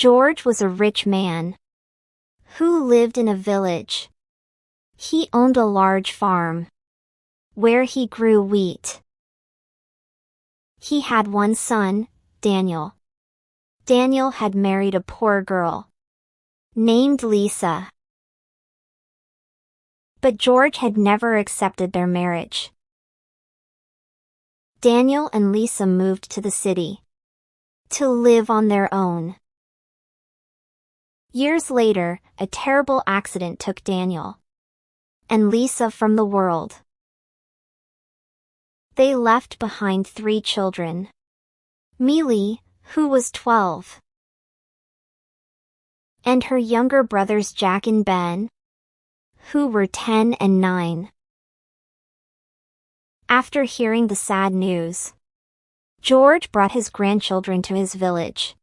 George was a rich man who lived in a village. He owned a large farm where he grew wheat. He had one son, Daniel. Daniel had married a poor girl named Lisa. But George had never accepted their marriage. Daniel and Lisa moved to the city to live on their own. Years later, a terrible accident took Daniel and Lisa from the world. They left behind 3 children. Millie, who was 12, and her younger brothers Jack and Ben, who were 10 and 9. After hearing the sad news, George brought his grandchildren to his village.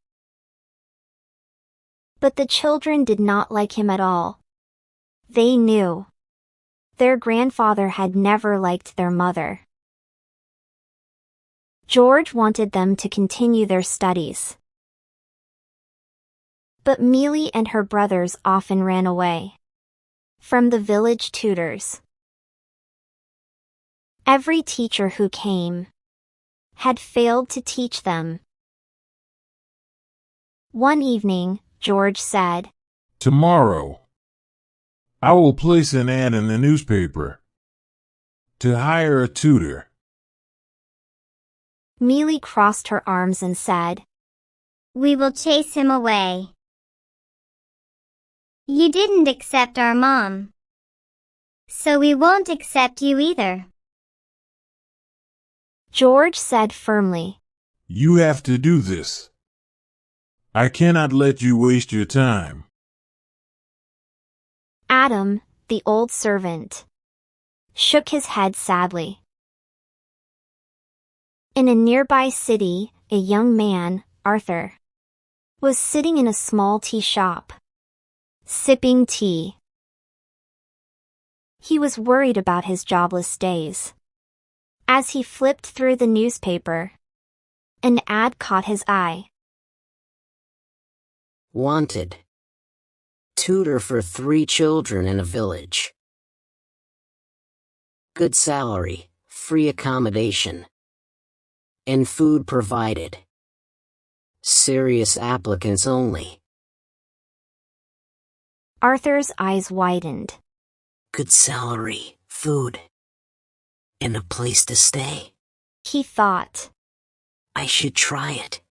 But the children did not like him at all. They knew their grandfather had never liked their mother. George wanted them to continue their studies. But Millie and her brothers often ran away from the village tutors. Every teacher who came had failed to teach them. One evening, George said, "Tomorrow, I will place an ad in the newspaper to hire a tutor." Millie crossed her arms and said, "We will chase him away. You didn't accept our mom, so we won't accept you either." George said firmly, "You have to do this. I cannot let you waste your time." Adam, the old servant, shook his head sadly. In a nearby city, a young man, Arthur, was sitting in a small tea shop, sipping tea. He was worried about his jobless days. As he flipped through the newspaper, an ad caught his eye. Wanted. Tutor for 3 children in a village. Good salary, free accommodation, and food provided. Serious applicants only. Arthur's eyes widened. Good salary, food, and a place to stay. He thought. I should try it.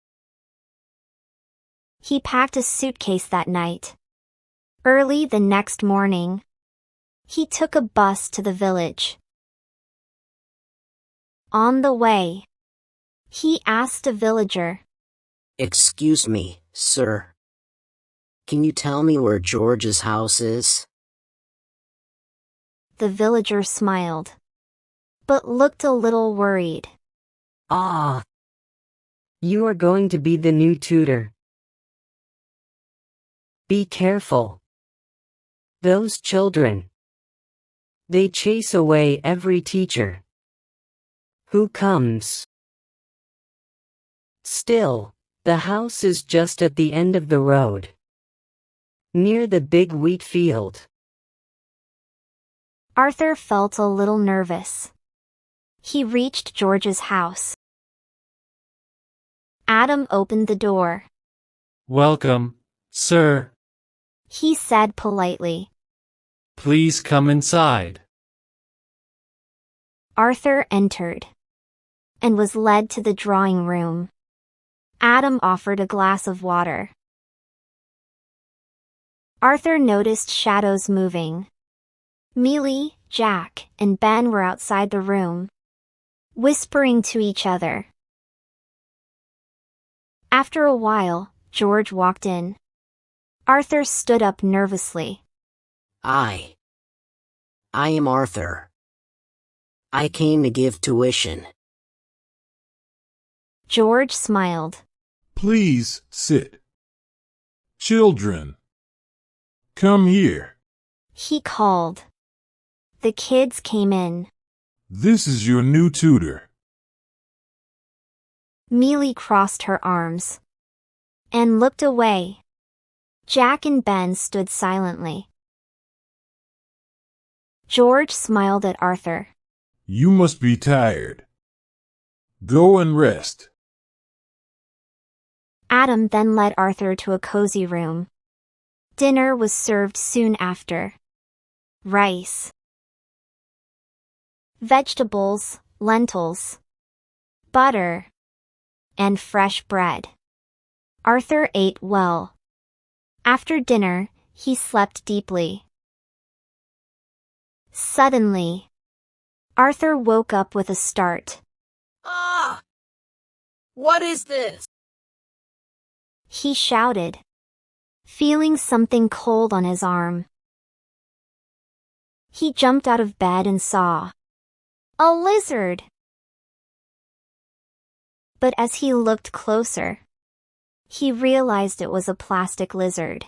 He packed a suitcase that night. Early the next morning, he took a bus to the village. On the way, he asked a villager, "Excuse me, sir. Can you tell me where George's house is?" The villager smiled, but looked a little worried. "Ah, you are going to be the new tutor. Be careful. Those children, they chase away every teacher who comes. Still, the house is just at the end of the road, near the big wheat field." Arthur felt a little nervous. He reached George's house. Adam opened the door. "Welcome, sir. He said politely. Please come inside." Arthur entered and was led to the drawing room. Adam offered a glass of water. Arthur noticed shadows moving. Millie, Jack, and Ben were outside the room, whispering to each other. After a while, George walked in. Arthur stood up nervously. I am Arthur. I came to give tuition." George smiled. "Please sit. Children, come here." He called. The kids came in. "This is your new tutor." Millie crossed her arms and looked away. Jack and Ben stood silently. George smiled at Arthur. You must be tired. Go and rest. Adam then led Arthur to a cozy room. Dinner was served soon after. Rice, vegetables, lentils, butter, and fresh bread. Arthur ate well. After dinner, he slept deeply. Suddenly, Arthur woke up with a start. Ah! What is this? He shouted, feeling something cold on his arm. He jumped out of bed and saw a lizard. But as he looked closer, he realized it was a plastic lizard.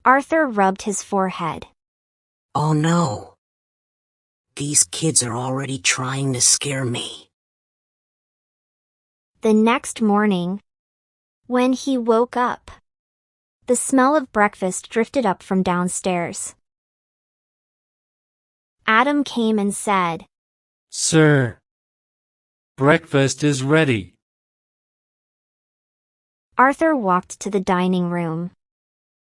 Arthur rubbed his forehead. Oh no. These kids are already trying to scare me. The next morning, when he woke up, the smell of breakfast drifted up from downstairs. Adam came and said, Sir, breakfast is ready. Arthur walked to the dining room.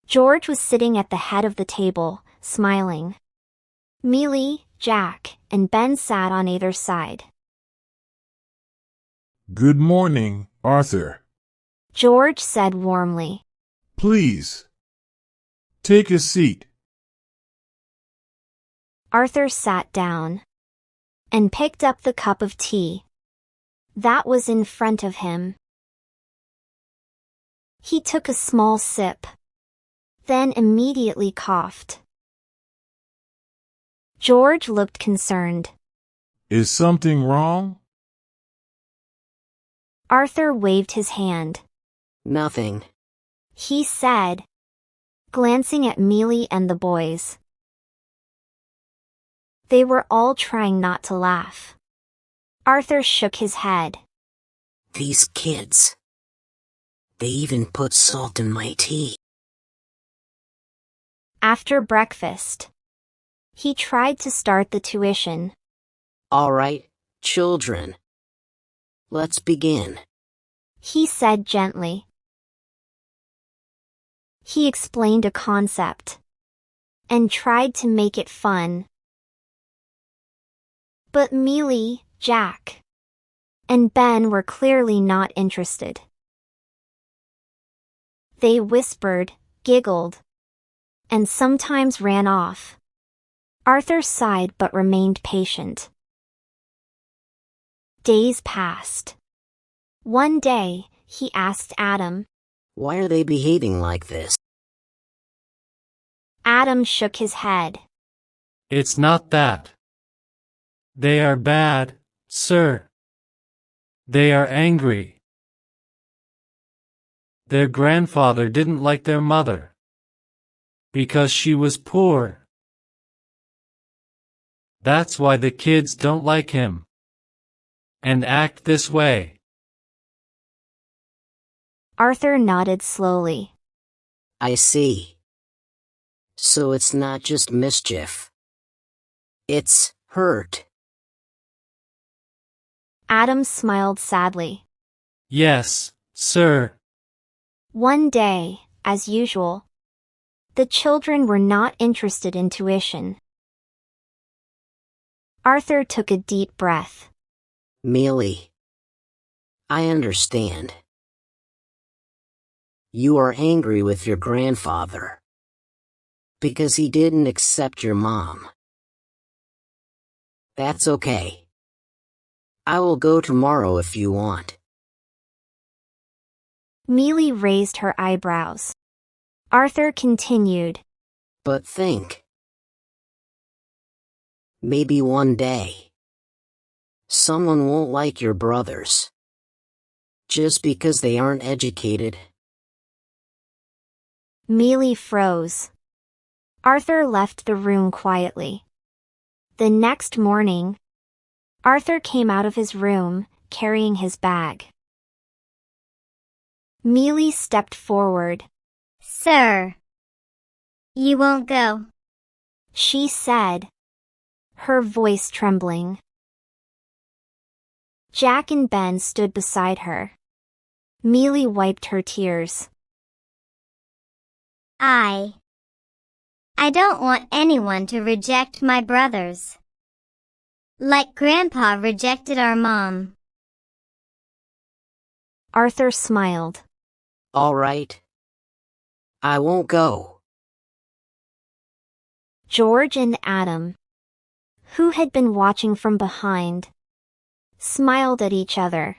George was sitting at the head of the table, smiling. Mealy, Jack, and Ben sat on either side. Good morning, Arthur. George said warmly. Please. Take a seat. Arthur sat down and picked up the cup of tea that was in front of him. He took a small sip, then immediately coughed. George looked concerned. Is something wrong? Arthur waved his hand. Nothing. He said, glancing at Mealy and the boys. They were all trying not to laugh. Arthur shook his head. These kids. They even put salt in my tea. After breakfast, he tried to start the tuition. All right, children. Let's begin. He said gently. He explained a concept and tried to make it fun. But Mealy, Jack, and Ben were clearly not interested. They whispered, giggled, and sometimes ran off. Arthur sighed but remained patient. Days passed. One day, he asked Adam. Why are they behaving like this? Adam shook his head. It's not that. They are bad, sir. They are angry. Their grandfather didn't like their mother because she was poor. That's why the kids don't like him and act this way. Arthur nodded slowly. I see. So it's not just mischief. It's hurt. Adam smiled sadly. Yes, sir. One day, as usual, the children were not interested in tuition. Arthur took a deep breath. Mealy. I understand. You are angry with your grandfather because he didn't accept your mom. That's okay. I will go tomorrow if you want. Mealy raised her eyebrows. Arthur continued. But think. Maybe one day, someone won't like your brothers just because they aren't educated. Mealy froze. Arthur left the room quietly. The next morning, Arthur came out of his room, carrying his bag. Mealy stepped forward. Sir, you won't go. She said, her voice trembling. Jack and Ben stood beside her. Mealy wiped her tears. I don't want anyone to reject my brothers. Like Grandpa rejected our mom. Arthur smiled. All right. I won't go. George and Adam, who had been watching from behind, smiled at each other.